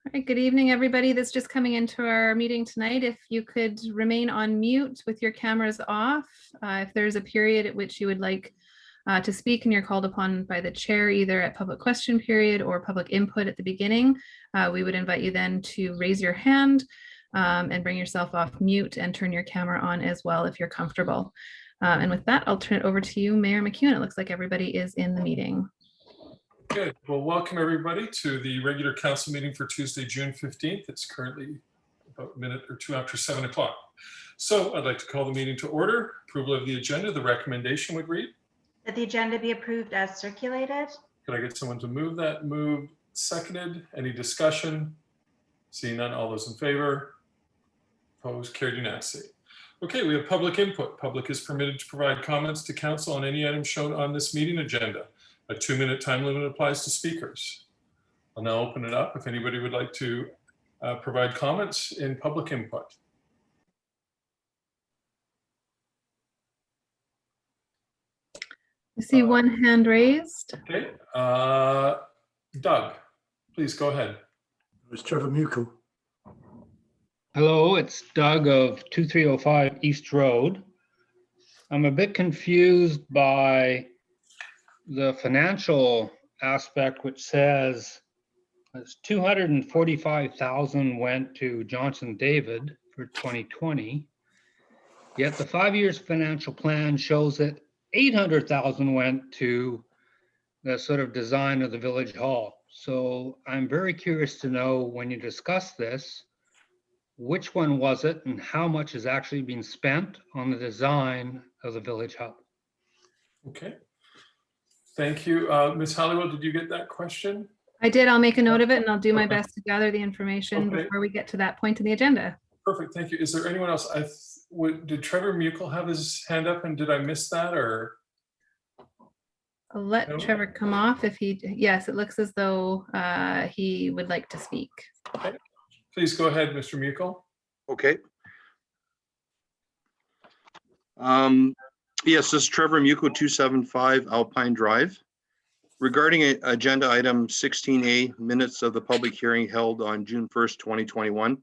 All right, good evening, everybody that's just coming into our meeting tonight. If you could remain on mute with your cameras off, if there's a period at which you would like to speak and you're called upon by the chair, either at public question period or public input at the beginning, we would invite you then to raise your hand and bring yourself off mute and turn your camera on as well if you're comfortable. And with that, I'll turn it over to you, Mayor McEwen. It looks like everybody is in the meeting. Good. Well, welcome everybody to the regular council meeting for Tuesday, June 15th. It's currently about a minute or two after 7 o'clock. So I'd like to call the meeting to order. Approval of the agenda. The recommendation would read that the agenda be approved as circulated. Could I get someone to move that? Moved, seconded. Any discussion? Seeing none, all those in favor? Opposed, carried unanimously. Okay, we have public input. Public is permitted to provide comments to council on any item shown on this meeting agenda. A 2-minute time limit applies to speakers. I'll now open it up if anybody would like to provide comments in public input. I see one hand raised. Okay, Doug, please go ahead. It's Trevor Mukel. Hello, it's Doug of 2305 East Road. I'm a bit confused by the financial aspect, which says 245,000 went to Johnson David for 2020, yet the 5 years financial plan shows that 800,000 went to the sort of design of the village hall. So I'm very curious to know, when you discuss this, which one was it and how much is actually being spent on the design of the village hub? Okay. Thank you. Ms. Halliwell, did you get that question? I did. I'll make a note of it and I'll do my best to gather the information Okay. before we get to that point in the agenda. Perfect. Thank you. Is there anyone else? Did Trevor Mukel have his hand up and did I miss that, or? I'll let No? Trevor come off if he, yes, it looks as though he would like to speak. Okay. Please go ahead, Mr. Mukel. Okay. Yes, this is Trevor Mukel, 275 Alpine Drive. Regarding agenda item 16A, minutes of the public hearing held on June 1st, 2021.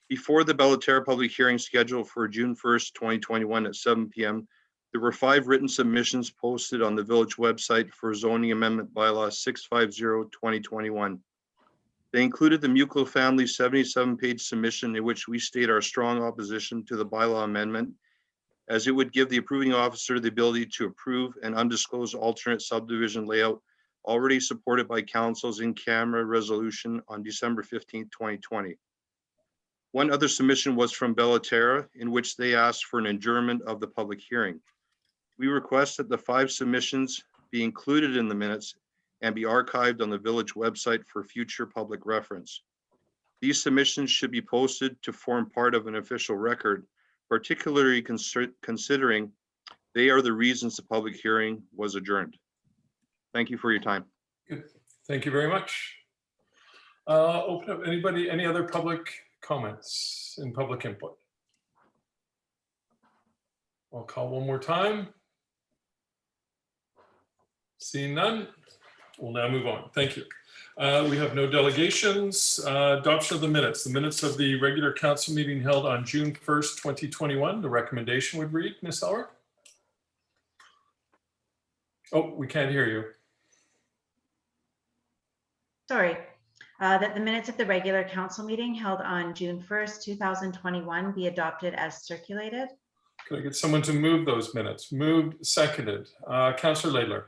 Before the Bellaterra public hearing scheduled for June 1st, 2021 at 7 p.m., there were 5 written submissions posted on the village website for zoning amendment bylaw 650-2021. They included the Mukel family 77-page submission in which we state our strong opposition to the bylaw amendment, as it would give the approving officer the ability to approve an undisclosed alternate subdivision layout already supported by council's in-camera resolution on December 15, 2020. One other submission was from Bellaterra, in which they asked for an adjournment of the public hearing. We request that the 5 submissions be included in the minutes and be archived on the village website for future public reference. These submissions should be posted to form part of an official record, particularly considering they are the reasons the public hearing was adjourned. Thank you for your time. Good. Thank you very much. Open up any other public comments and public input? I'll call one more time. Seeing none, we'll now move on. Thank you. We have no delegations. Adoption of the minutes. The minutes of the regular council meeting held on June 1st, 2021. The recommendation would read, Ms. Eller? Oh, we can't hear you. Sorry, that the minutes of the regular council meeting held on June 1st, 2021 be adopted as circulated. Could I get someone to move those minutes? Moved, seconded. Councillor Laidler.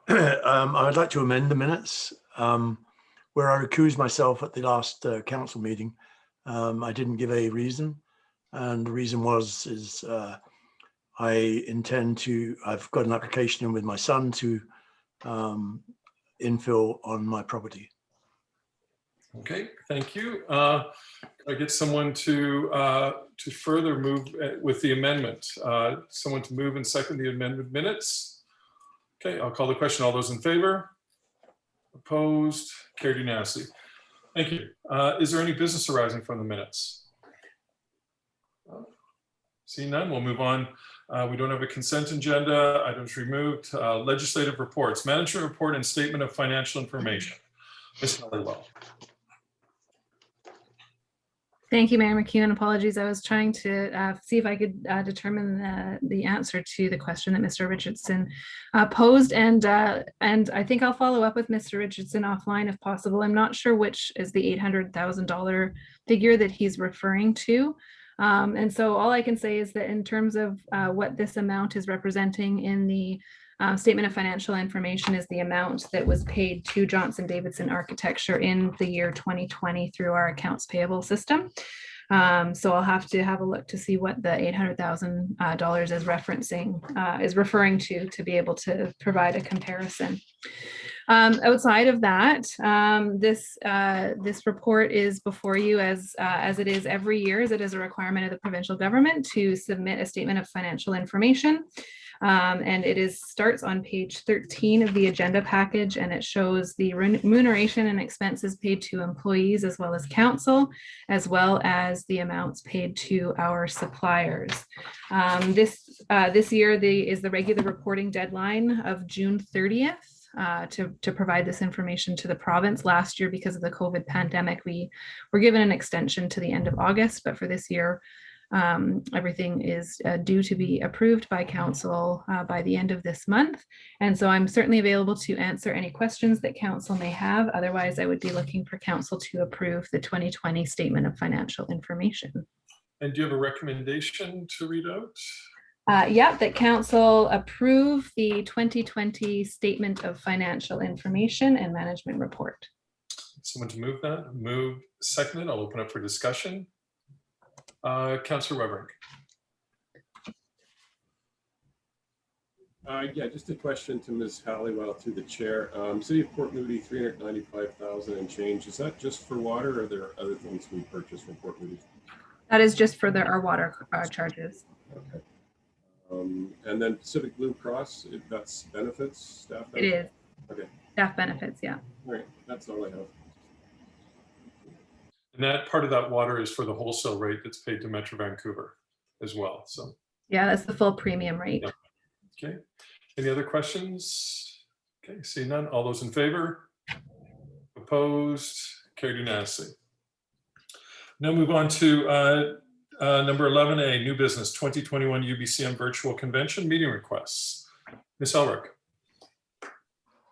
I'd like to amend the minutes where I recused myself at the last council meeting. I didn't give a reason, and the reason is I intend to, I've got an application in with my son to infill on my property. Okay, thank you. Could I get someone to further move with the amendment? Someone to move and second the amended minutes? Okay, I'll call the question. All those in favor? Opposed? Carried unanimously. Thank you. Is there any business arising from the minutes? Seeing none, we'll move on. We don't have a consent agenda. Items removed. Legislative reports. Management report and statement of financial information. Ms. Halliwell. Thank you, Mayor McKeon. Apologies. I was trying to see if I could determine the answer to the question that Mr. Richardson posed. And I think I'll follow up with Mr. Richardson offline if possible. I'm not sure which is the $800,000 figure that he's referring to. And so all I can say is that in terms of what this amount is representing in the statement of financial information is the amount that was paid to Johnson Davidson Architecture in the year 2020 through our accounts payable system. So I'll have to have a look to see what the $800,000 is referring to be able to provide a comparison. Outside of that, this report is before you as it is every year, as it is a requirement of the provincial government to submit a statement of financial information. And it starts on page 13 of the agenda package, and it shows the remuneration and expenses paid to employees as well as council, as well as the amounts paid to our suppliers. This year is the regular reporting deadline of June 30th. To provide this information to the province. Last year, because of the COVID pandemic, we were given an extension to the end of August, but for this year, everything is due to be approved by council by the end of this month. And so I'm certainly available to answer any questions that council may have. Otherwise, I would be looking for council to approve the 2020 Statement of Financial Information. And do you have a recommendation to read out? Yeah, that council approve the 2020 Statement of Financial Information and Management Report. Someone to move that? Moved, seconded. I'll open up for discussion. Councillor Weberink. Yeah, just a question to Ms. Halliwell through the chair. City of Port Moody, 395,000 and change. Is that just for water, or are there other things we purchase from Port Moody? That is just for our water charges. Okay. And then Pacific Blue Cross, that's benefits, staff benefits? It is. Okay. Staff benefits, yeah. All right, that's all I have. And that part of that water is for the wholesale rate that's paid to Metro Vancouver as well. So yeah, that's the full premium rate. Yep. Okay. Any other questions? Okay, seeing none. All those in favor? Opposed? Carried unanimously. Now move on to number 11A, new business 2021 UBCM virtual convention meeting requests. Ms. Elrick.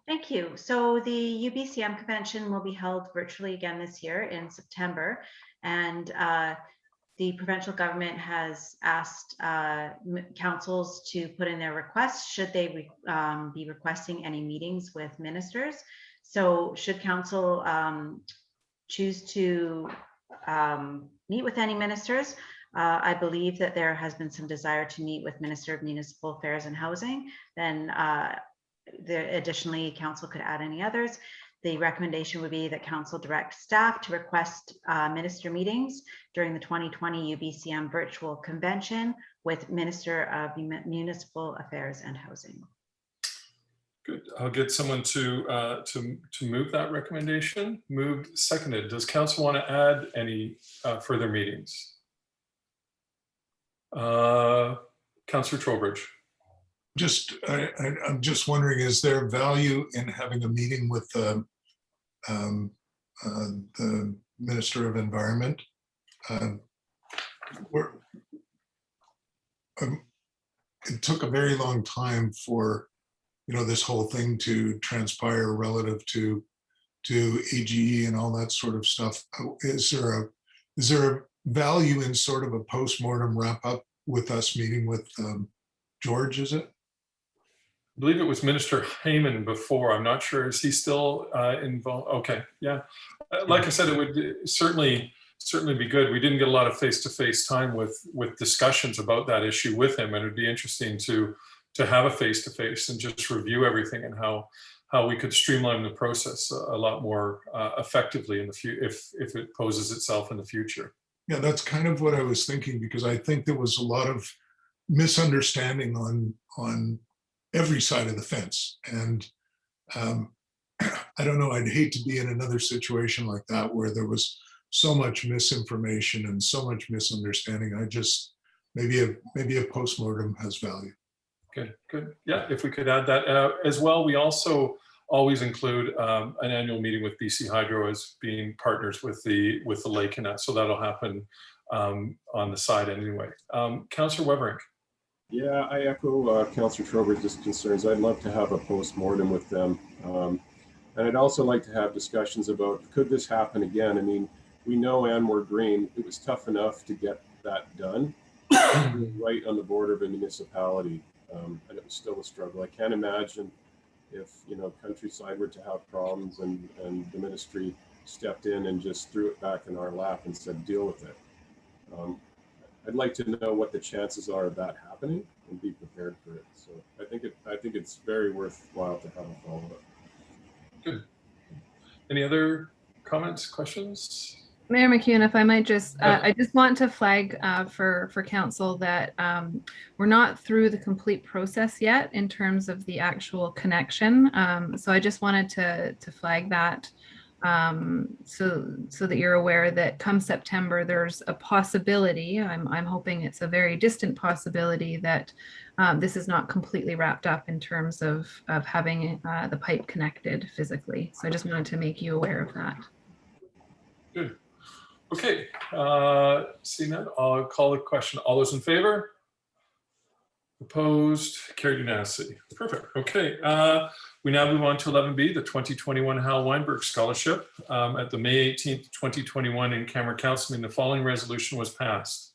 Thank you. So the UBCM convention will be held virtually again this year in September. And the provincial government has asked councils to put in their requests should they be requesting any meetings with ministers. So should council choose to meet with any ministers, I believe that there has been some desire to meet with Minister of Municipal Affairs and Housing. Then additionally, council could add any others. The recommendation would be that council direct staff to request minister meetings during the 2020 UBCM virtual convention with Minister of Municipal Affairs and Housing. Good. I'll get someone to move that recommendation. Moved, seconded. Does council want to add any further meetings? Councillor Trowbridge. I'm just wondering, is there value in having a meeting with the Minister of Environment? It took a very long time for this whole thing to transpire relative to AGE and all that sort of stuff. Is there a value in sort of a post-mortem wrap up with us meeting with George, is it? I believe it was Minister Heyman before. I'm not sure. Is he still involved? Okay, yeah. Like I said, it would certainly be good. We didn't get a lot of face-to-face time with discussions about that issue with him, and it'd be interesting to have a face-to-face and just review everything and how we could streamline the process a lot more effectively in the future if it poses itself in the future. Yeah, that's kind of what I was thinking, because I think there was a lot of misunderstanding on every side of the fence. And I don't know, I'd hate to be in another situation like that where there was so much misinformation and so much misunderstanding. Maybe a postmortem has value. Good. Yeah, if we could add that as well. We also always include an annual meeting with BC Hydro as being partners with the lake and that. So that'll happen on the side anyway. Councillor Weberink. Yeah, I echo Councillor Trobert's concerns. I'd love to have a post-mortem with them. And I'd also like to have discussions about, could this happen again? I mean, we know Anmore Green, it was tough enough to get that done right on the border of a municipality. And it was still a struggle. I can't imagine if, you know, Countryside were to have problems and the ministry stepped in and just threw it back in our lap and said, deal with it. I'd like to know what the chances are of that happening and be prepared for it. So I think it's very worthwhile to have a follow-up. Good. Any other comments, questions? Mayor McEwen, if I might just, I just want to flag for council that we're not through the complete process yet in terms of the actual connection. So I just wanted to flag that so that you're aware that come September, there's a possibility, I'm hoping it's a very distant possibility, that this is not completely wrapped up in terms of having the pipe connected physically. So I just wanted to make you aware of that. Good. Okay, seeing none, I'll call the question. All those in favor? Opposed? Carried unanimously. Perfect. Okay, we now move on to 11B, the 2021 Hal Weinberg Scholarship. At the May 18th, 2021 in-camera council meeting, the following resolution was passed.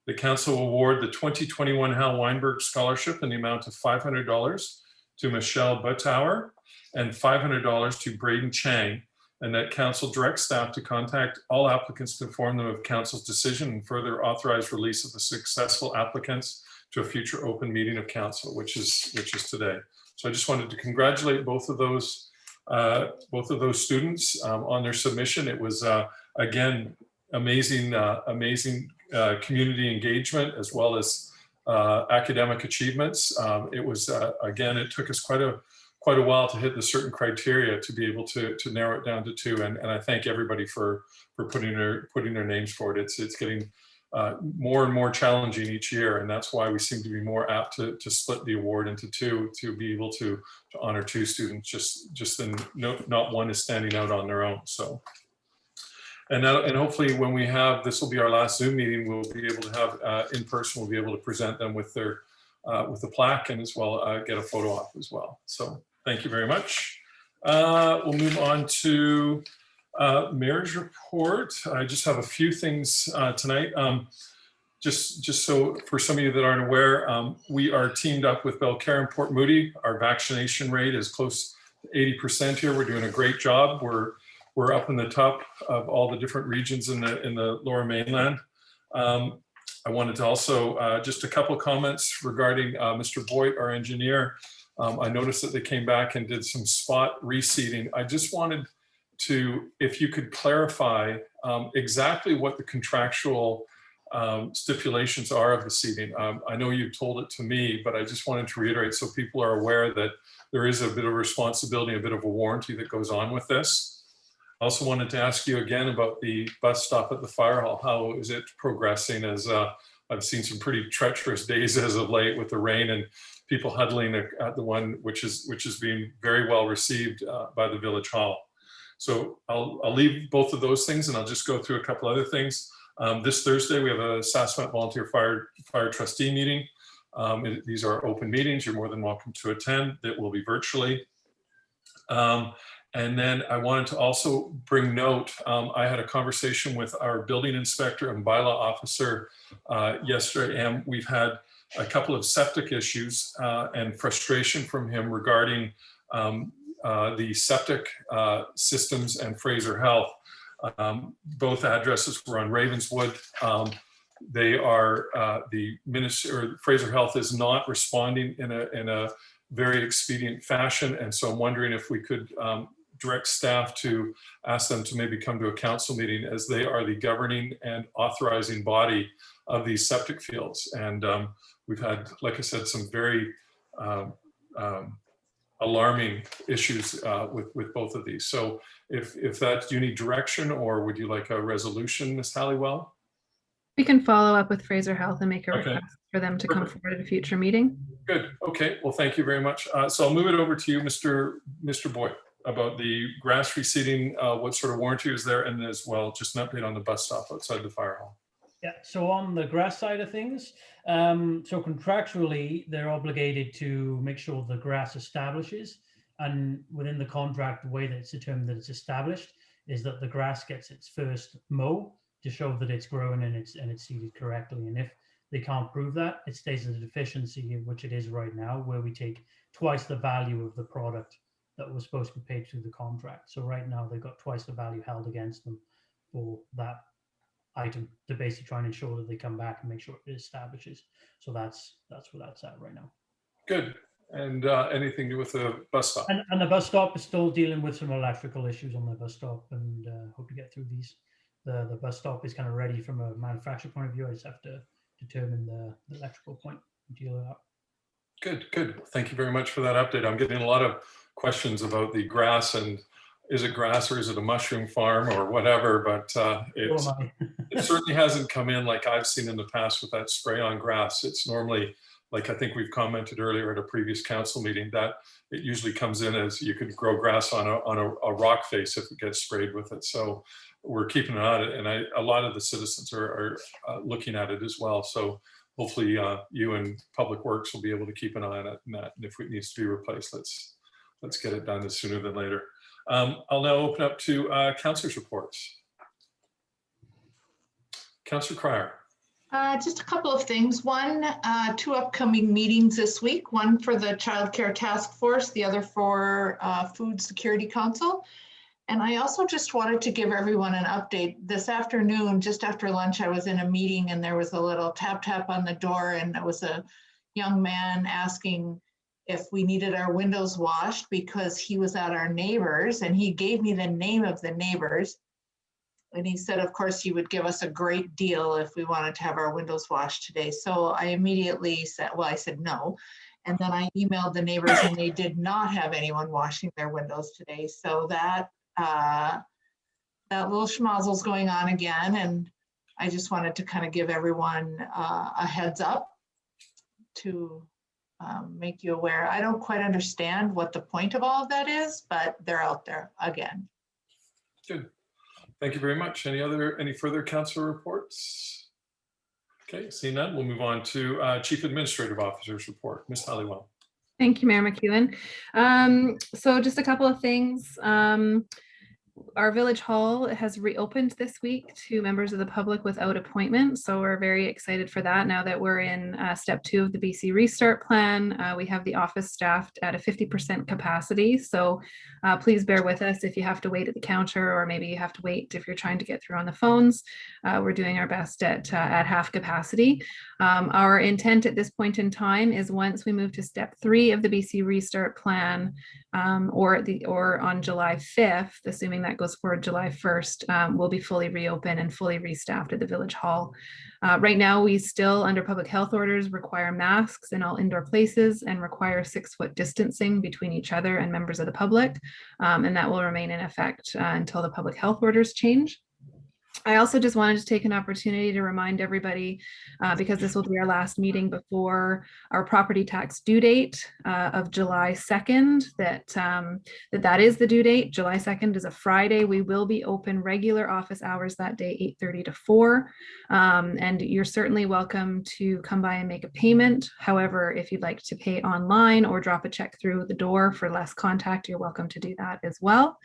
The council will award the 2021 Hal Weinberg Scholarship in the amount of $500 to Michelle Buttauer and $500 to Braden Chang, and that council directs staff to contact all applicants to inform them of council's decision and further authorize release of the successful applicants to a future open meeting of council, which is today. So I just wanted to congratulate both of those students on their submission. It was again amazing community engagement as well as academic achievements. It was again, it took us quite a while to hit the certain criteria to be able to narrow it down to 2. And I thank everybody for putting their names forward. It's getting more and more challenging each year. And that's why we seem to be more apt to split the award into 2 to be able to honor 2 students, just then not one is standing out on their own. So, and hopefully when we have, this will be our last Zoom meeting, we'll be able to have in person, we'll be able to present them with their with the plaque and as well get a photo op as well. So thank you very much. We'll move on to Mayor's report. I just have a few things tonight. Just so for some of you that aren't aware, we are teamed up with Belcare and Port Moody. Our vaccination rate is close to 80% here. We're doing a great job. We're up in the top of all the different regions in the Lower Mainland. I wanted to also just a couple comments regarding Mr. Boyd, our engineer. I noticed that they came back and did some spot reseeding. I just wanted to, if you could clarify exactly what the contractual stipulations are of the seeding. I know you told it to me, but I just wanted to reiterate so people are aware that there is a bit of responsibility, a bit of a warranty that goes on with this. I also wanted to ask you again about the bus stop at the fire hall. How is it progressing? As I've seen some pretty treacherous days as of late with the rain and people huddling at the one, which is being very well received by the village hall. So I'll leave both of those things and I'll just go through a couple other things. This Thursday, we have a Saskatchewan Volunteer Fire Trustee meeting. These are open meetings. You're more than welcome to attend. It will be virtually. And then I wanted to also bring note, I had a conversation with our building inspector and bylaw officer yesterday, and we've had a couple of septic issues and frustration from him regarding the septic systems and Fraser Health. Both addresses were on Ravenswood. They are, the minister, or Fraser Health is not responding in a very expedient fashion. And so I'm wondering if we could direct staff to ask them to maybe come to a council meeting, as they are the governing and authorizing body of these septic fields. And we've had, like I said, some very alarming issues with both of these. So if that, do you need direction or would you like a resolution, Ms. Halliwell? We can follow up with Fraser Health and make a Okay. request for them to come Perfect. forward at a future meeting. Good. Okay. Well, thank you very much. So I'll move it over to you, Mr. Boyd, about the grass reseeding. What sort of warranty is there? And as well, just an update on the bus stop outside the fire hall. Yeah, so on the grass side of things, so contractually, they're obligated to make sure the grass establishes. And within the contract, the way that it's determined that it's established is that the grass gets its first mow to show that it's growing and it's seeded correctly. And if they can't prove that, it stays as a deficiency, which it is right now, where we take twice the value of the product that was supposed to be paid through the contract. So right now they've got twice the value held against them for that item to basically try and ensure that they come back and make sure it establishes. So that's where that's at right now. Good. And anything to do with the bus stop? And the bus stop is still dealing with some electrical issues on the bus stop, and hope to get through these. The bus stop is kind of ready from a manufacturer point of view. I just have to determine the electrical point and deal with that. Good, good. Thank you very much for that update. I'm getting a lot of questions about the grass and is it grass or is it a mushroom farm or whatever, but it certainly hasn't come in like I've seen in the past with that spray on grass. It's normally, like I think we've commented earlier at a previous council meeting, that it usually comes in as you could grow grass on a rock face if it gets sprayed with it. So we're keeping an eye on it, and a lot of the citizens are looking at it as well. So hopefully you and Public Works will be able to keep an eye on it, and if it needs to be replaced, let's get it done sooner than later. I'll now open up to councillors' reports. Councillor Cryer. Just a couple of things. One, 2 upcoming meetings this week, one for the Child Care Task Force, the other for Food Security Council. And I also just wanted to give everyone an update. This afternoon, just after lunch, I was in a meeting and there was a little tap tap on the door, and it was a young man asking if we needed our windows washed because he was at our neighbors, and he gave me the name of the neighbors. And he said, of course, he would give us a great deal if we wanted to have our windows washed today. So I immediately said, well, I said no. And then I emailed the neighbors and they did not have anyone washing their windows today. So that little schmozzle's going on again. And I just wanted to kind of give everyone a heads up to make you aware. I don't quite understand what the point of all of that is, but they're out there again. Good. Thank you very much. Any further council reports? Okay, seeing none, we'll move on to Chief Administrative Officer's report. Ms. Halliwell. Thank you, Mayor McEwen. So just a couple of things. Our village hall has reopened this week to members of the public without appointment. So we're very excited for that. Now that we're in step 2 of the BC Restart Plan, we have the office staffed at a 50% capacity. So please bear with us if you have to wait at the counter, or maybe you have to wait if you're trying to get through on the phones. We're doing our best at half capacity. Our intent at this point in time is once we move to step 3 of the BC Restart Plan, or on July 5th, assuming that goes forward July 1st, we'll be fully reopened and fully restaffed at the village hall. Right now, we still, under public health orders, require masks in all indoor places and require 6-foot distancing between each other and members of the public. And that will remain in effect until the public health orders change. I also just wanted to take an opportunity to remind everybody, because this will be our last meeting before our property tax due date of July 2nd, that is the due date. July 2nd is a Friday. We will be open regular office hours that day, 8:30 to 4. And you're certainly welcome to come by and make a payment. However, if you'd like to pay online or drop a check through the door for less contact, you're welcome to do that as well.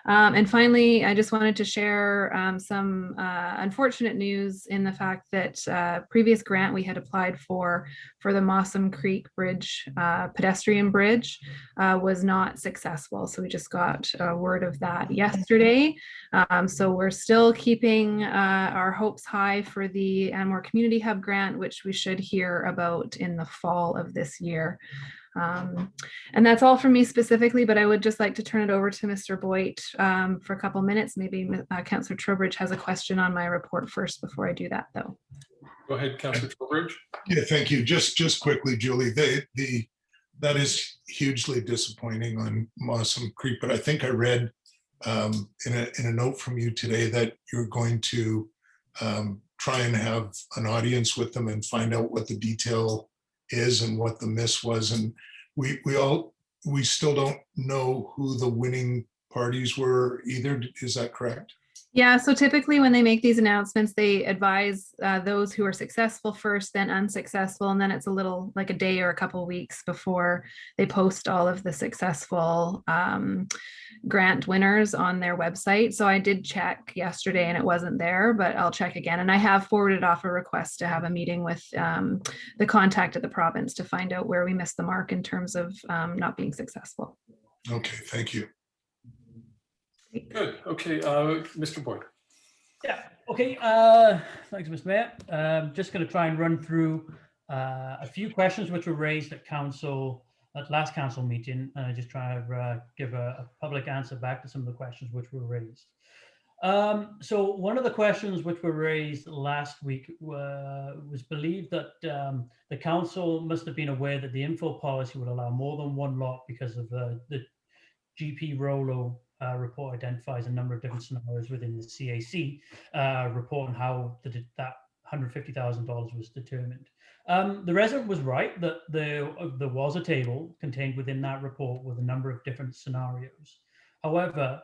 And finally, I just wanted to share some unfortunate news in the fact that previous grant we had applied for the Mossam Creek Bridge, pedestrian bridge, was not successful. So we just got word of that yesterday. So we're still keeping our hopes high for the Anmore Community Hub grant, which we should hear about in the fall of this year. And that's all from me specifically, but I would just like to turn it over to Mr. Boyd for a couple minutes. Maybe Councillor Trowbridge has a question on my report first before I do that, though. Go ahead, Councillor Trowbridge. Yeah, thank you. Just quickly, Julie, that is hugely disappointing on Mossam Creek, but I think I read in a note from you today that you're going to try and have an audience with them and find out what the detail is and what the miss was. And we still don't know who the winning parties were either. Is that correct? Yeah, so typically when they make these announcements, they advise those who are successful first, then unsuccessful, and then it's a little like a day or a couple of weeks before they post all of the successful grant winners on their website. So I did check yesterday and it wasn't there, but I'll check again. And I have forwarded off a request to have a meeting with the contact at the province to find out where we missed the mark in terms of not being successful. Okay, thank you. Good. Okay, Mr. Boyd. Yeah, okay. Thanks, Mr. Mayor. Just going to try and run through a few questions which were raised at council, at last council meeting, and just try to give a public answer back to some of the questions which were raised. So one of the questions which were raised last week was believed that the council must have been aware that the infill policy would allow more than one lot because of the GP Rolo report identifies a number of different scenarios within the CAC report on how that $150,000 was determined. The resident was right that there was a table contained within that report with a number of different scenarios. However,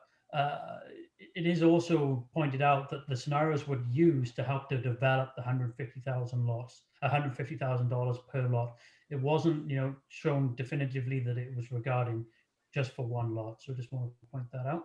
it is also pointed out that the scenarios were used to help to develop the $150,000 per lot. It wasn't, shown definitively that it was regarding just for one lot. So I just want to point that out.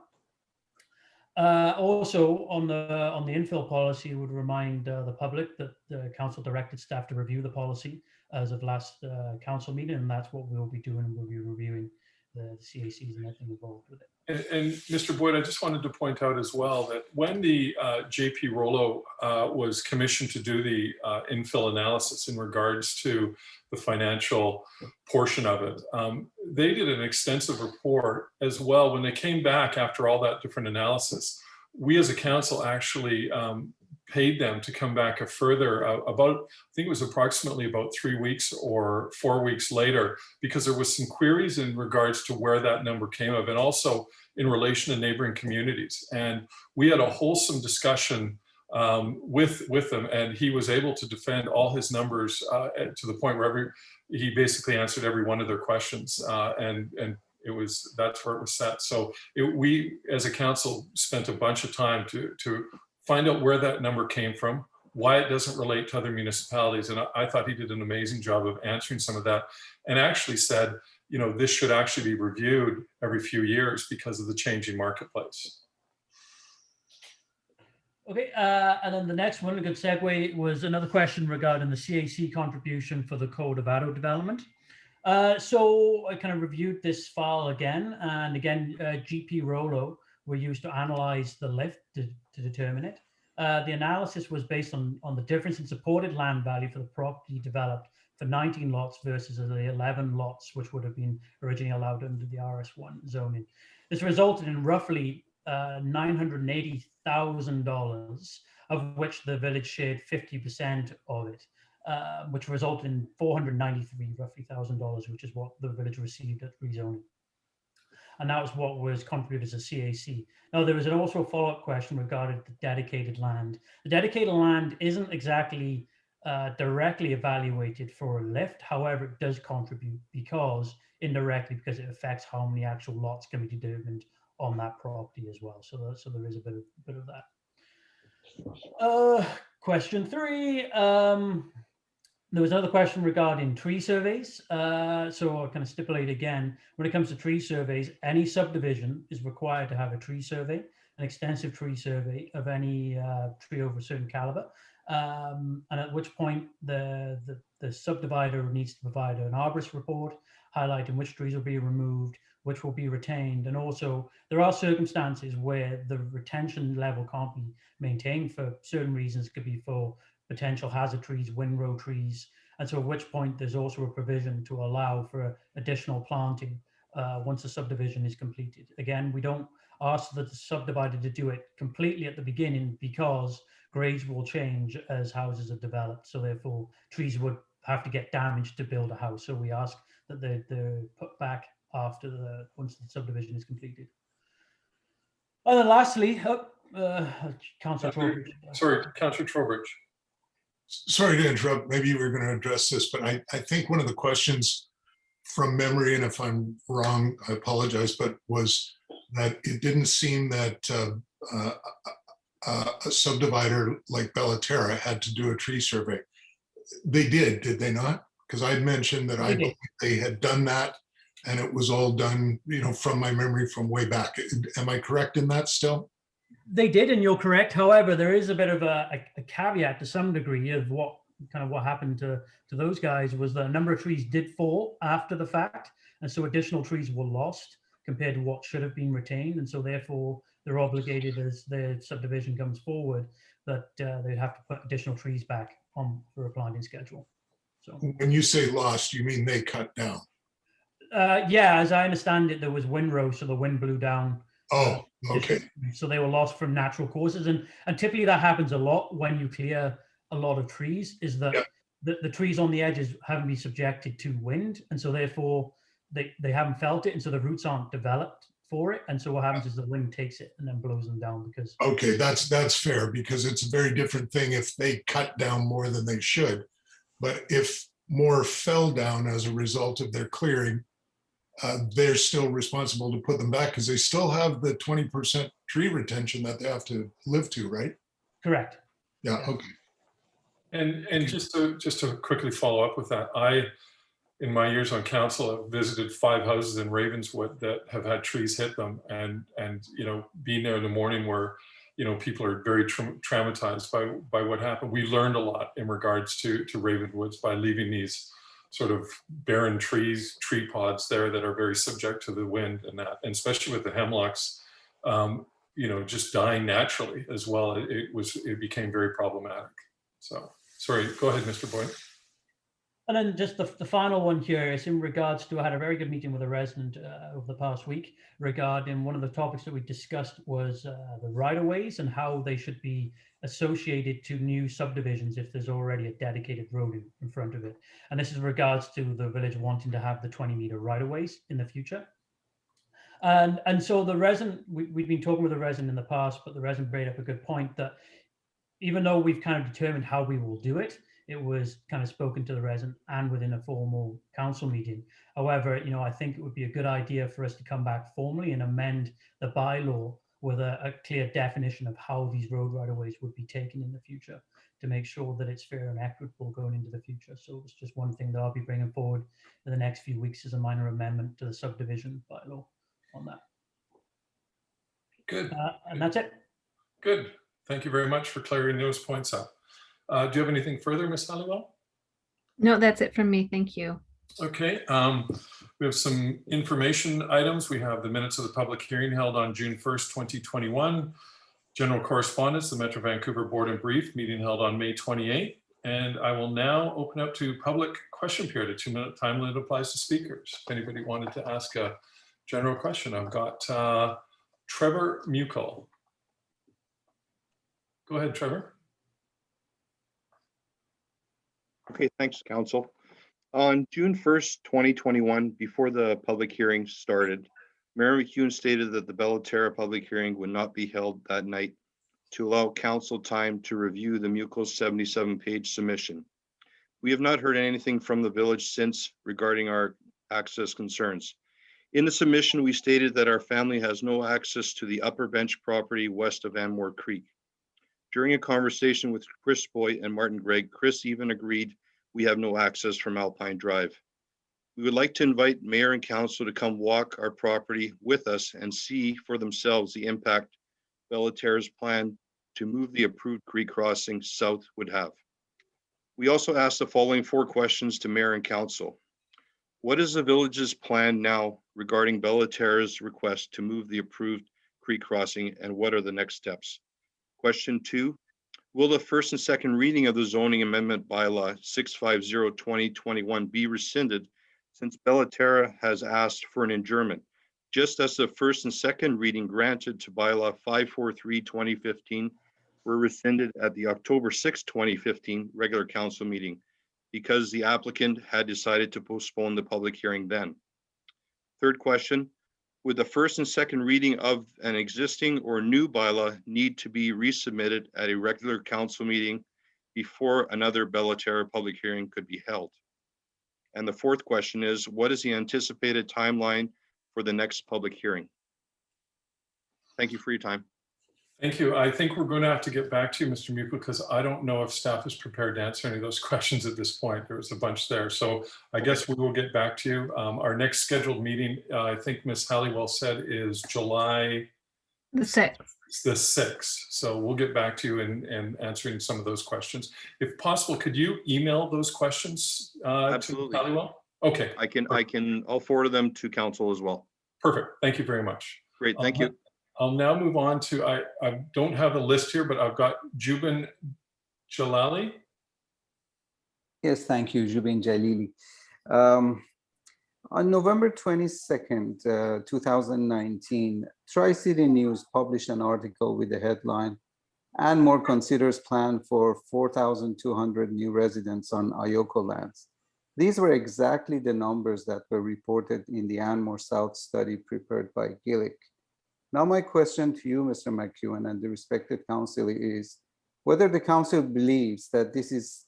Also, on the infill policy, would remind the public that the council directed staff to review the policy as of last council meeting, and that's what we'll be doing. We'll be reviewing the CACs and everything involved with it. And Mr. Boyd, I just wanted to point out as well that when the JP Rolo was commissioned to do the infill analysis in regards to the financial portion of it, they did an extensive report as well. When they came back after all that different analysis, we as a council actually paid them to come back a further about, I think it was approximately about 3 weeks or 4 weeks later, because there was some queries in regards to where that number came of, and also in relation to neighboring communities. And we had a wholesome discussion with them, and he was able to defend all his numbers to the point where he basically answered every one of their questions, and that's where it was set. So we as a council spent a bunch of time to find out where that number came from, why it doesn't relate to other municipalities. And I thought he did an amazing job of answering some of that, and actually said, this should actually be reviewed every few years because of the changing marketplace. Okay, and then the next one, a good segue, was another question regarding the CAC contribution for the Code of Auto Development. So I kind of reviewed this file again, and again, GP Rolo were used to analyze the lift to determine it. The analysis was based on the difference in supported land value for the property developed for 19 lots versus the 11 lots, which would have been originally allowed under the RS1 zoning. This resulted in roughly $980,000, of which the village shared 50% of it, which resulted in $493 roughly $1,000, which is what the village received at rezoning. And that was what was contributed as a CAC. Now, there was also a follow-up question regarding the dedicated land. The dedicated land isn't exactly directly evaluated for a lift. However, it does contribute indirectly because it affects how many actual lots can be determined on that property as well. So there is a bit of that. Question 3. There was another question regarding tree surveys. So I'll kind of stipulate again, when it comes to tree surveys, any subdivision is required to have a tree survey, an extensive tree survey of any tree over a certain caliber. And at which point the subdivider needs to provide an arborist report highlighting which trees will be removed, which will be retained. And also there are circumstances where the retention level can't be maintained for certain reasons. It could be for potential hazard trees, windrow trees. And so at which point there's also a provision to allow for additional planting once the subdivision is completed. Again, we don't ask the subdivider to do it completely at the beginning because grades will change as houses are developed. So therefore trees would have to get damaged to build a house. So we ask that they're put back after once the subdivision is completed. And then lastly, Councillor Trowbridge. Sorry, Councillor Trowbridge. sorry to interrupt. Maybe you were going to address this, but I think one of the questions from memory, and if I'm wrong, I apologize, but was that it didn't seem that a subdivider like Bellaterra had to do a tree survey. They did they not? Because I'd mentioned that I believe they had done that, and it was all done, from my memory from way back. Am I correct in that still? They did, and you're correct. However, there is a bit of a caveat to some degree of what happened to those guys was that a number of trees did fall after the fact, and so additional trees were lost compared to what should have been retained, and so therefore they're obligated as the subdivision comes forward that they'd have to put additional trees back on for a planting schedule. So when you say lost, you mean they cut down? Yeah, as I understand it, there was windrow, so the wind blew down. Oh, okay. So they were lost from natural causes, and typically that happens a lot when you clear a lot of trees. Is that the trees on the edges haven't been subjected to wind, and so therefore they haven't felt it, and so the roots aren't developed for it. And so what happens is the wind takes it and then blows them down. Because okay, that's fair, because it's a very different thing if they cut down more than they should, but if more fell down as a result of their clearing, they're still responsible to put them back because they still have the 20% tree retention that they have to live to, right? Correct. Yeah. Okay. And just to quickly follow up with that, I, in my years on council, have visited 5 houses in Ravenswood that have had trees hit them, and being there in the morning where people are very traumatized by what happened. We learned a lot in regards to Ravenswoods by leaving these sort of barren tree pods there that are very subject to the wind, and especially with the hemlocks, just dying naturally as well. It became very problematic. So sorry, go ahead, Mr. Boyd. And then just the final one here is in regards to, I had a very good meeting with a resident over the past week regarding one of the topics that we discussed was the right-of-ways and how they should be associated to new subdivisions if there's already a dedicated road in front of it. And this is in regards to the village wanting to have the 20-meter right-of-ways in the future. And so the resident, we've been talking with the resident in the past, but the resident made up a good point that even though we've kind of determined how we will do it, it was kind of spoken to the resident and within a formal council meeting. However, I think it would be a good idea for us to come back formally and amend the bylaw with a clear definition of how these road right-of-ways would be taken in the future to make sure that it's fair and equitable going into the future. So it's just one thing that I'll be bringing forward in the next few weeks as a minor amendment to the subdivision bylaw on that. Good. And that's it. Good. Thank you very much for clearing those points up. Do you have anything further, Ms. Halliwell? No, that's it from me. Thank you. Okay. We have some information items. We have the minutes of the public hearing held on June 1st, 2021. General correspondence, the Metro Vancouver Board and Brief meeting held on May 28th. And I will now open up to public question period. A 2-minute time limit applies to speakers. If anybody wanted to ask a general question, I've got Trevor Mukel. Go ahead, Trevor. Okay, thanks, Council. On June 1st, 2021, before the public hearing started, Mayor McEwen stated that the Bellaterra public hearing would not be held that night to allow Council time to review the Mukel's 77-page submission. We have not heard anything from the village since regarding our access concerns. In the submission, we stated that our family has no access to the Upper Bench property west of Anmore Creek. During a conversation with Chris Boy and Martin Gregg, Chris even agreed we have no access from Alpine Drive. We would like to invite Mayor and Council to come walk our property with us and see for themselves the impact Bellaterra's plan to move the approved creek crossing south would have. We also asked the following 4 questions to Mayor and Council. What is the village's plan now regarding Bellaterra's request to move the approved creek crossing, and what are the next steps? Question 2, will the first and second reading of the zoning amendment bylaw 650/2021 be rescinded since Bellaterra has asked for an adjournment, just as the first and second reading granted to bylaw 543/2015 were rescinded at the October 6, 2015 regular council meeting because the applicant had decided to postpone the public hearing then? Third question, would the first and second reading of an existing or new bylaw need to be resubmitted at a regular council meeting before another Bellaterra public hearing could be held? And the fourth question is, what is the anticipated timeline for the next public hearing? Thank you for your time. Thank you. I think we're going to have to get back to you, Mr. Muckel, because I don't know if staff is prepared to answer any of those questions at this point. There was a bunch there. So I guess we will get back to you. Our next scheduled meeting, I think Ms. Halliwell said, is July The 6th. the 6th. So we'll get back to you and answering some of those questions. If possible, could you email those questions Absolutely. to Halliwell? Okay. I'll forward them to council as well. Perfect. Thank you very much. Great, thank you. I'll now move on to, I don't have a list here, but I've got Jubin Jalali. Yes, thank you, Jubin Jalili. On November 22nd, 2019, Tri-City News published an article with the headline, "Anmore considers plan for 4,200 new residents on Ayoko lands." These were exactly the numbers that were reported in the Anmore South study prepared by Gillick. Now my question to you, Mr. McEwen, and the respected council is whether the council believes that this is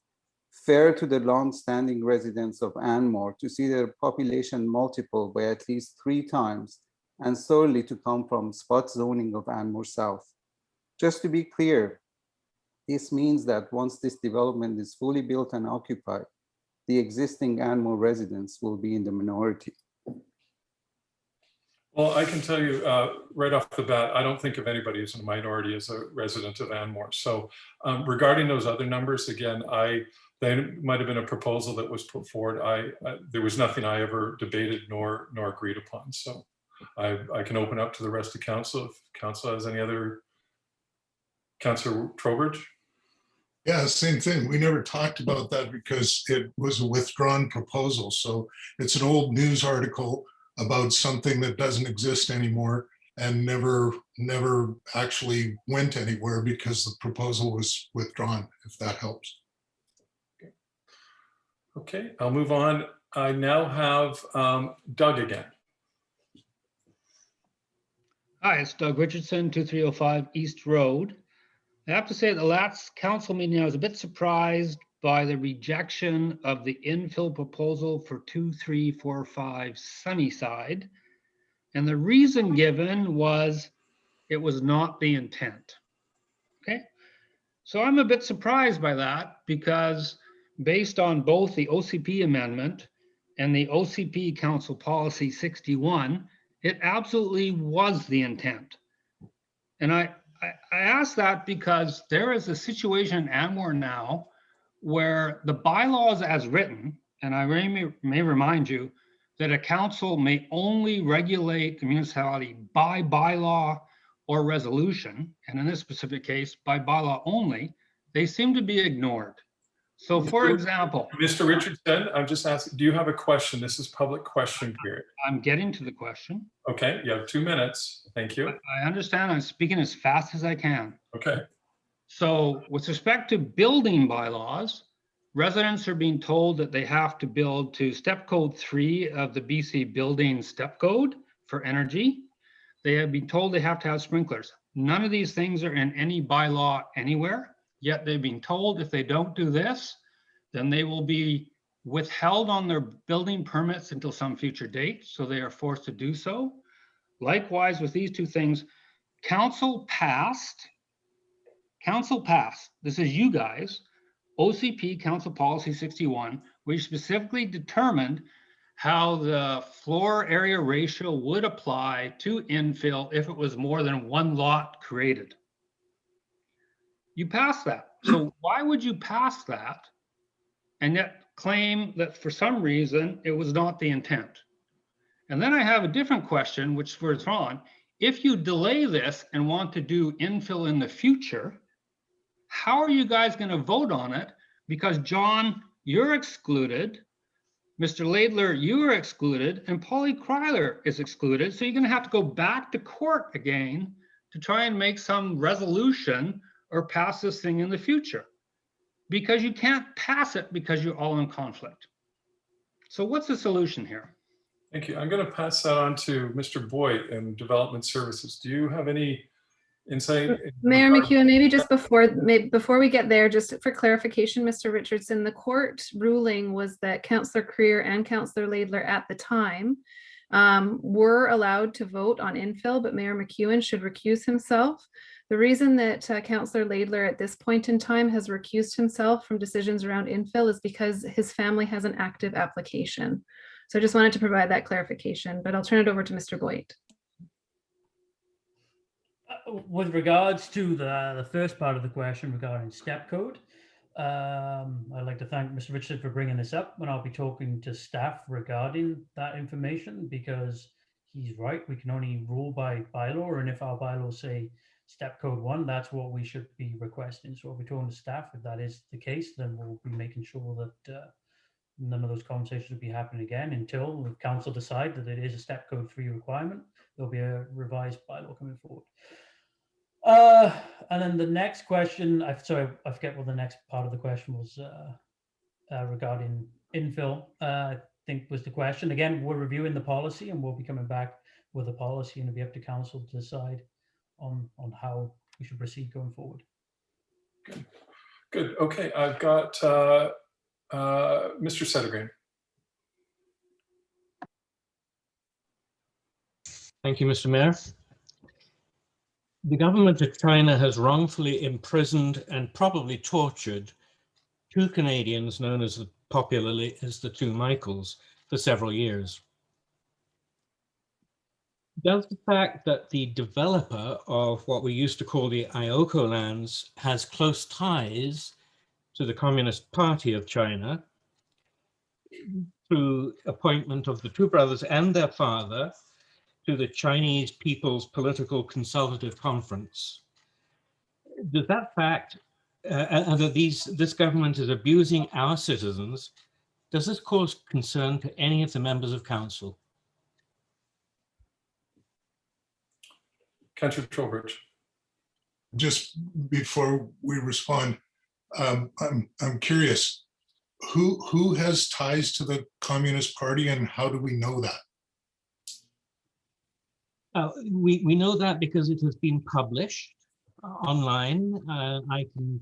fair to the long-standing residents of Anmore to see their population multiple by at least 3 times and solely to come from spot zoning of Anmore South. Just to be clear, this means that once this development is fully built and occupied, the existing Anmore residents will be in the minority. Well, I can tell you right off the bat, I don't think of anybody as a minority as a resident of Anmore. So regarding those other numbers, again, there might have been a proposal that was put forward. There was nothing I ever debated nor agreed upon. So I can open up to the rest of council if council has any other. Councilor Trowbridge? Yeah, same thing. We never talked about that because it was a withdrawn proposal. So it's an old news article about something that doesn't exist anymore and never actually went anywhere because the proposal was withdrawn, if that helps. Okay, I'll move on. I now have Doug again. Hi, it's Doug Richardson, 2305 East Road. I have to say at the last council meeting, I was a bit surprised by the rejection of the infill proposal for 2345 Sunnyside. And the reason given was it was not the intent. Okay, so I'm a bit surprised by that because based on both the OCP amendment and the OCP Council Policy 61, it absolutely was the intent. And I ask that because there is a situation in Anmore now where the bylaws as written, and I may remind you that a council may only regulate the municipality by bylaw or resolution, and in this specific case, by bylaw only, they seem to be ignored. So for example, Mr. Richardson, I'm just asking, do you have a question? This is public question period. I'm getting to the question. Okay, you have 2 minutes. Thank you. I understand I'm speaking as fast as I can. Okay. So with respect to building bylaws, residents are being told that they have to build to step code 3 of the BC building step code for energy. They have been told they have to have sprinklers. None of these things are in any bylaw anywhere. Yet they've been told if they don't do this, then they will be withheld on their building permits until some future date. So they are forced to do so. Likewise, with these 2 things, council passed, this is you guys, OCP Council Policy 61, which specifically determined how the floor area ratio would apply to infill if it was more than 1 lot created. You passed that. So why would you pass that and yet claim that for some reason it was not the intent? And then I have a different question, which was on, if you delay this and want to do infill in the future, how are you guys going to vote on it? Because John, you're excluded. Mr. Laidler, you are excluded, and Polly Kryler is excluded. So you're going to have to go back to court again to try and make some resolution or pass this thing in the future, because you can't pass it because you're all in conflict. So what's the solution here? Thank you. I'm going to pass that on to Mr. Boyd in Development Services. Do you have any insight? Mayor McEwen, maybe just before we get there, just for clarification, Mr. Richardson, the court ruling was that Councillor Creer and Councillor Laidler at the time were allowed to vote on infill, but Mayor McEwen should recuse himself. The reason that Councillor Laidler at this point in time has recused himself from decisions around infill is because his family has an active application. So I just wanted to provide that clarification, but I'll turn it over to Mr. Boyd. With regards to the first part of the question regarding step code, I'd like to thank Mr. Richardson for bringing this up, and I'll be talking to staff regarding that information, because he's right, we can only rule by bylaw, and if our bylaws say step code 1, that's what we should be requesting. So I'll be talking to staff. If that is the case, then we'll be making sure that none of those conversations will be happening again until the council decide that it is a step code 3 requirement. There'll be a revised bylaw coming forward. And then the next question, I forget what the next part of the question was regarding infill, I think was the question. Again, we're reviewing the policy and we'll be coming back with a policy, and it'll be up to council to decide on how we should proceed going forward. Good. Okay, I've got Mr. Settergreen. Thank you, Mr. Mayor. The government of China has wrongfully imprisoned and probably tortured 2 Canadians known as popularly as the 2 Michaels for several years. Does the fact that the developer of what we used to call the Ioko lands has close ties to the Communist Party of China through appointment of the 2 brothers and their father to the Chinese People's Political Consultative Conference, does that fact, and that this government is abusing our citizens, does this cause concern to any of the members of council? Councillor Trowbridge. Just before we respond, I'm curious, who has ties to the Communist Party, and how do we know that? We know that because it has been published online. I can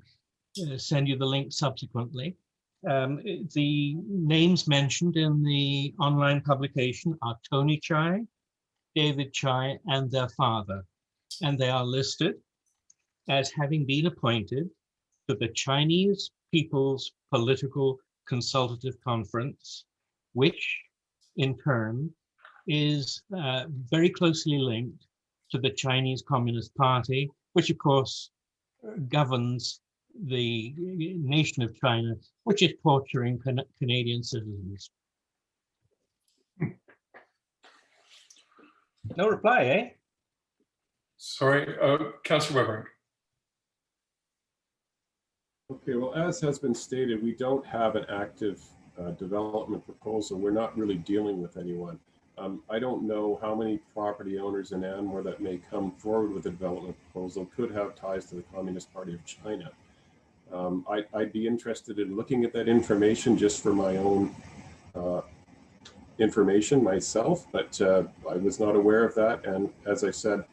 send you the link subsequently. The names mentioned in the online publication are Tony Chai, David Chai, and their father, and they are listed as having been appointed to the Chinese People's Political Consultative Conference, which in turn is very closely linked to the Chinese Communist Party, which of course governs the nation of China, which is torturing Canadian citizens. No reply, eh? Sorry, Councillor Weber. Okay, well, as has been stated, we don't have an active development proposal. We're not really dealing with anyone. I don't know how many property owners in Anmore that may come forward with a development proposal could have ties to the Communist Party of China. I'd be interested in looking at that information just for my own information myself, but I was not aware of that. And as I said,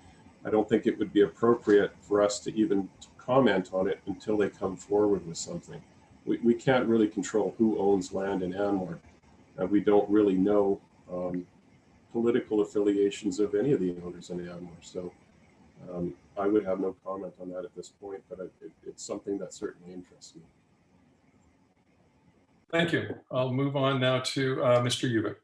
I don't think it would be appropriate for us to even comment on it until they come forward with something. We can't really control who owns land in Anmore. We don't really know political affiliations of any of the owners in Anmore. So I would have no comment on that at this point, but it's something that certainly interests me. Thank you. I'll move on now to Mr. Ubik.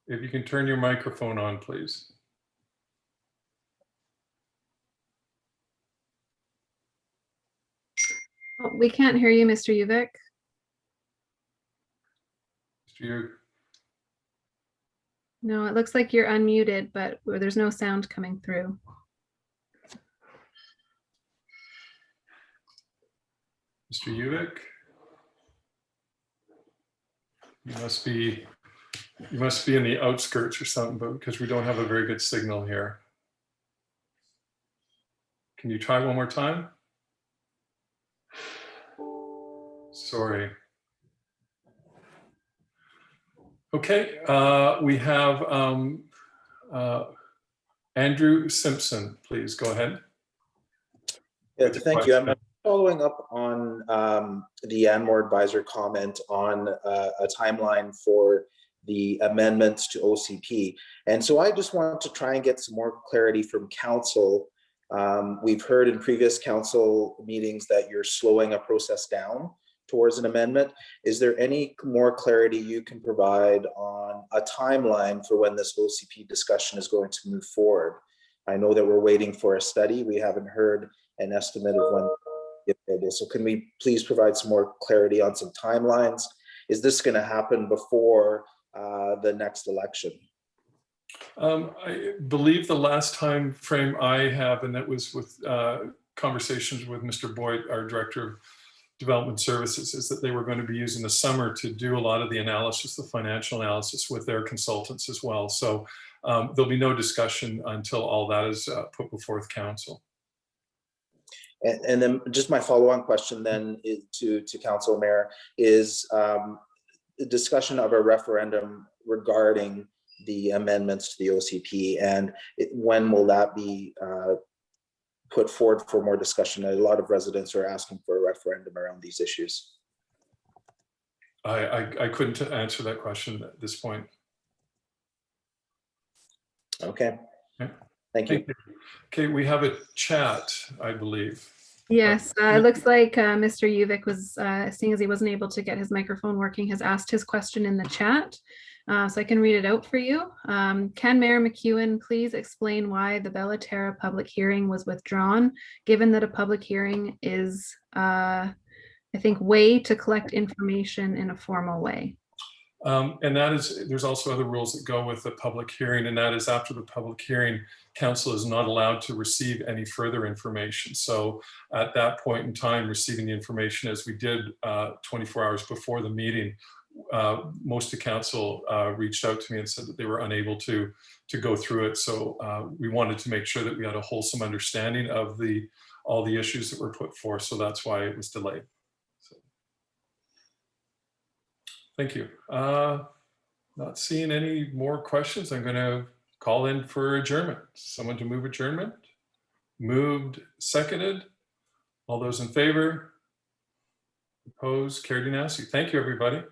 If you can turn your microphone on, please. Oh, we can't hear you, Mr. Ubik. Mr. Ubik. No, it looks like you're unmuted, but there's no sound coming through. Mr. Ubik. You must be in the outskirts or something, but because we don't have a very good signal here. Can you try one more time? Sorry. Okay, we have Andrew Simpson, please go ahead. Yeah, With your thank you. I'm question. following up on the Anmore advisor comment on a timeline for the amendments to OCP. And so I just want to try and get some more clarity from council. We've heard in previous council meetings that you're slowing a process down towards an amendment. Is there any more clarity you can provide on a timeline for when this OCP discussion is going to move forward? I know that we're waiting for a study. We haven't heard an estimate of when it is. So can we please provide some more clarity on some timelines? Is this going to happen before the next election? I believe the last time frame I have, and that was with conversations with Mr. Boyd, our Director of Development Services, is that they were going to be using the summer to do a lot of the analysis, the financial analysis with their consultants as well. So there'll be no discussion until all that is put before the council. And then just my follow-on question then is to Council Mayor is the discussion of a referendum regarding the amendments to the OCP, and when will that be put forward for more discussion? A lot of residents are asking for a referendum around these issues. I couldn't answer that question at this point. Okay. Thank you. Okay, we have a chat, I believe. Yes, it looks like Mr. Uvik was, seeing as he wasn't able to get his microphone working, has asked his question in the chat. So I can read it out for you. Can Mayor McEwen please explain why the Bellaterra public hearing was withdrawn, given that a public hearing is, I think, way to collect information in a formal way? And that is, there's also other rules that go with the public hearing, and that is after the public hearing, council is not allowed to receive any further information. So at that point in time, receiving the information as we did 24 hours before the meeting, most of council reached out to me and said that they were unable to go through it. So we wanted to make sure that we had a wholesome understanding of all the issues that were put forth. So that's why it was delayed. So, thank you. Not seeing any more questions. I'm going to call in for adjournment. Someone to move adjournment? Moved, seconded. All those in favor? Opposed, carried unanimously. Thank you, everybody.